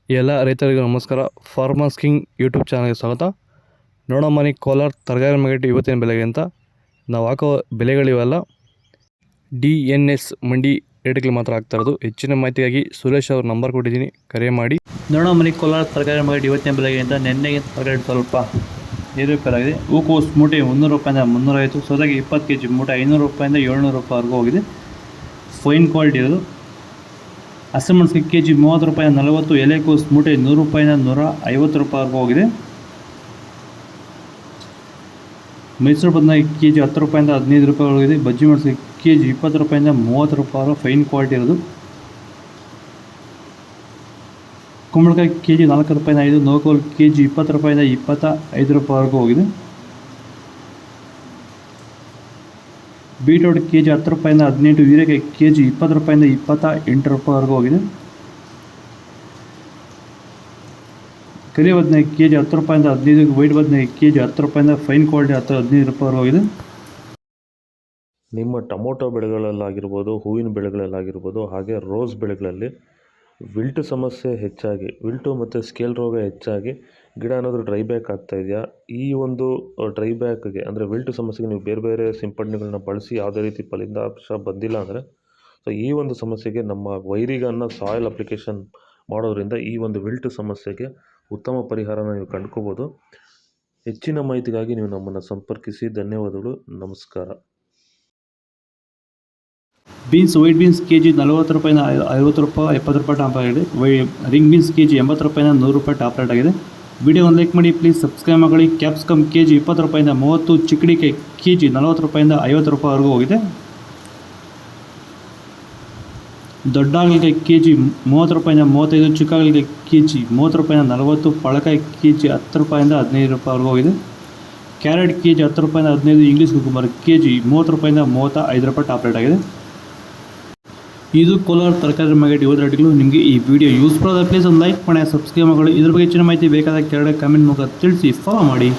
ಎಲ್ಲ ರೈತರಿಗೂ ನಮಸ್ಕಾರ. ಫಾರ್ಮರ್ಸ್ ಕಿಂಗ್ ಯೂಟ್ಯೂಬ್ ಚಾನಲ್ಗೆ ಸ್ವಾಗತ. ನೋಡೋ ಮನೆ ಕೋಲಾರ ತರಕಾರಿ ಮಾರ್ಕೆಟ್ ಇವತ್ತಿನ ಬೆಲೆಗೆ ಅಂತ ನಾವು ಹಾಕೋ ಬೆಲೆಗಳಿವೆಲ್ಲ DNS ಮಂಡಿ ರೇಟ್ಗಳು ಮಾತ್ರ ಆಗ್ತಾ ಇರೋದು. ಹೆಚ್ಚಿನ ಮಾಹಿತಿಗಾಗಿ ಸುರೇಶ್ ಅವ್ರ ನಂಬರ್ ಕೊಟ್ಟಿದ್ದೀನಿ, ಕರೆ ಮಾಡಿ. ನೋಡೋ ಮನೆ ಕೋಲಾರ ತರಕಾರಿ ಮಾರ್ಕೆಟ್ ಇವತ್ತಿನ ಬೆಲೆಗೆ ಅಂತ ನೆನ್ನೆಗೆ ತರಕಾರಿ ಸ್ವಲ್ಪ ಏರುಪೇರಾಗಿದೆ. ಹೂಕೋಸು ಮೂಟೆ 300 ರೂಪಾಯಿಂದ 350, ಸೌದಾಗಿ 20 kg ಮೂಟೆ 500 ರೂಪಾಯಿಂದ 700 ರೂಪಾಯಿವರೆಗೂ ಹೋಗಿದೆ. ಫೈನ್ ಕ್ವಾಲಿಟಿ ಇರೋದು. ಹಸಿಮೆಣಸಿಗೆ kg 30 ರೂಪಾಯಿಂದ 40, ಎಲೆಕೋಸು ಮೂಟೆ 100 ರೂಪಾಯಿಂದ 150 ರೂಪಾಯಿವರೆಗೂ ಹೋಗಿದೆ. ಮೈಸೂರು ಬದನೆಕಾಯಿ kg 10 ರೂಪಾಯಿಂದ 15 ರೂಪಾಯಿ ಹೋಗಿದೆ. ಬಜ್ಜಿ ಮೆಣಸಿಗೆ kg 20 ರೂಪಾಯಿಂದ 30 ರೂಪಾಯಿ ಫೈನ್ ಕ್ವಾಲಿಟಿ ಇರೋದು. ಕುಂಬಳಕಾಯಿ kg 4 ರೂಪಾಯಿಂದ 5, ನೋಕೋಲ್ kg 20 ರೂಪಾಯಿಂದ 25 ರೂಪಾಯಿವರೆಗೂ ಹೋಗಿದೆ. ಬೀಟ್ರೋಟ್ kg 10 ರೂಪಾಯಿಂದ 18, ಹೀರೆಕಾಯಿ kg 20 ರೂಪಾಯಿಂದ 28 ರೂಪಾಯಿವರೆಗೂ ಹೋಗಿದೆ. ಕರಿ ಬದನೆಕಾಯಿ kg 10 ರೂಪಾಯಿಂದ 15, ವೈಟ್ ಬದನೆಕಾಯಿ kg 10 ರೂಪಾಯಿಂದ ಫೈನ್ ಕ್ವಾಲಿಟಿ 15 ರೂಪಾಯಿವರೆಗೂ ಹೋಗಿದೆ. ನಿಮ್ಮ ಟೊಮೊಟೊ ಬೆಳೆಗಳಲ್ಲಾಗಿರ್ಬೋದು, ಹೂವಿನ ಬೆಳೆಗಳಲ್ಲಾಗಿರ್ಬೋದು, ಹಾಗೆ ರೋಸ್ ಬೆಳೆಗಳಲ್ಲಿ ವಿಲ್ಟು ಸಮಸ್ಯೆ ಹೆಚ್ಚಾಗಿ, ವಿಲ್ಟು ಮತ್ತು ಸ್ಕೇಲ್ ರೋಗ ಹೆಚ್ಚಾಗಿ ಗಿಡ ಏನಾದರೂ ಡ್ರೈ ಬ್ಯಾಕ್ ಆಗ್ತಾ ಇದೆಯಾ? ಈ ಒಂದು ಡ್ರೈ ಬ್ಯಾಕ್ಗೆ ಅಂದರೆ ವಿಲ್ಟು ಸಮಸ್ಯೆಗೆ ನೀವು ಬೇರೆ ಬೇರೆ ಸಿಂಪಡಣೆಗಳನ್ನ ಬಳಸಿ ಯಾವುದೇ ರೀತಿ ಫಲಿತಾಂಶ ಬಂದಿಲ್ಲ ಅಂದರೆ, ಸೊ ಈ ಒಂದು ಸಮಸ್ಯೆಗೆ ನಮ್ಮ ವೈರಿಗನ್ನ ಸಾಯಿಲ್ ಅಪ್ಲಿಕೇಶನ್ ಮಾಡೋದ್ರಿಂದ ಈ ಒಂದು ವಿಲ್ಟು ಸಮಸ್ಯೆಗೆ ಉತ್ತಮ ಪರಿಹಾರನ ನೀವು ಕಂಡ್ಕೋಬೋದು. ಹೆಚ್ಚಿನ ಮಾಹಿತಿಗಾಗಿ ನೀವು ನಮ್ಮನ್ನು ಸಂಪರ್ಕಿಸಿ. ಧನ್ಯವಾದಗಳು, ನಮಸ್ಕಾರ. ಬೀನ್ಸ್, ವೈಟ್ ಬೀನ್ಸ್ kg 40 ರೂಪಾಯಿಂದ 50 ರೂಪಾಯಿ 70 ರೂಪಾಯಿ ಟಾಪ್ ಆಗಿದೆ. ರಿಂಗ್ ಬೀನ್ಸ್ kg 80 ರೂಪಾಯಿಂದ 100 ರೂಪಾಯಿ ಟಾಪ್ ರೇಟ್ ಆಗಿದೆ. ವಿಡಿಯೋವನ್ನು ಲೈಕ್ ಮಾಡಿ, ಪ್ಲೀಸ್ ಸಬ್ಸ್ಕ್ರೈಬ್ ಮಾಡಿ. ಕ್ಯಾಪ್ಸಿಕಮ್ kg 20 ರೂಪಾಯಿಂದ 30, ಚಿಕ್ಕಡಿಕಾಯಿ kg 40 ರೂಪಾಯಿಂದ 50 ರೂಪಾಯಿವರೆಗೂ ಹೋಗಿದೆ. ದೊಡ್ಡ ಹಾಗಲಕಾಯಿ kg 30 ರೂಪಾಯಿಂದ 35, ಚಿಕ್ಕ ಹಾಗಲಕಾಯಿ kg 30 ರೂಪಾಯಿಂದ 40, ಪಳಕಾಯಿ kg 10 ರೂಪಾಯಿಂದ 15 ರೂಪಾಯಿವರೆಗೂ ಹೋಗಿದೆ. ಕ್ಯಾರೆಟ್ kg 10 ರೂಪಾಯಿಂದ 15, ಇಂಗ್ಲೀಷ್ ಕುಕುಂಬರ್ kg 30 ರೂಪಾಯಿಂದ 35 ರೂಪಾಯಿ ಟಾಪ್ ರೇಟ್ ಆಗಿದೆ. ಇದು ಕೋಲಾರ ತರಕಾರಿ ಮಾರ್ಕೆಟ್ ಇವತ್ತು ರೇಟ್ಗಳು. ನಿಮಗೆ ಈ ವಿಡಿಯೋ ಯೂಸ್ಫುಲ್ ಆದ ಪ್ಲೀಸ್ ಒಂದು ಲೈಕ್ ಮಾಡಿ, ಸಬ್ಸ್ಕ್ರೈಬ್ ಮಾಡಿ. ಇದ್ರ ಬಗ್ಗೆ ಹೆಚ್ಚಿನ ಮಾಹಿತಿ ಬೇಕಾದ ಕೆಳಗಡೆ ಕಮೆಂಟ್ ಮೂಲಕ ತಿಳಿಸಿ, ಫಾಲೋ ಮಾಡಿ.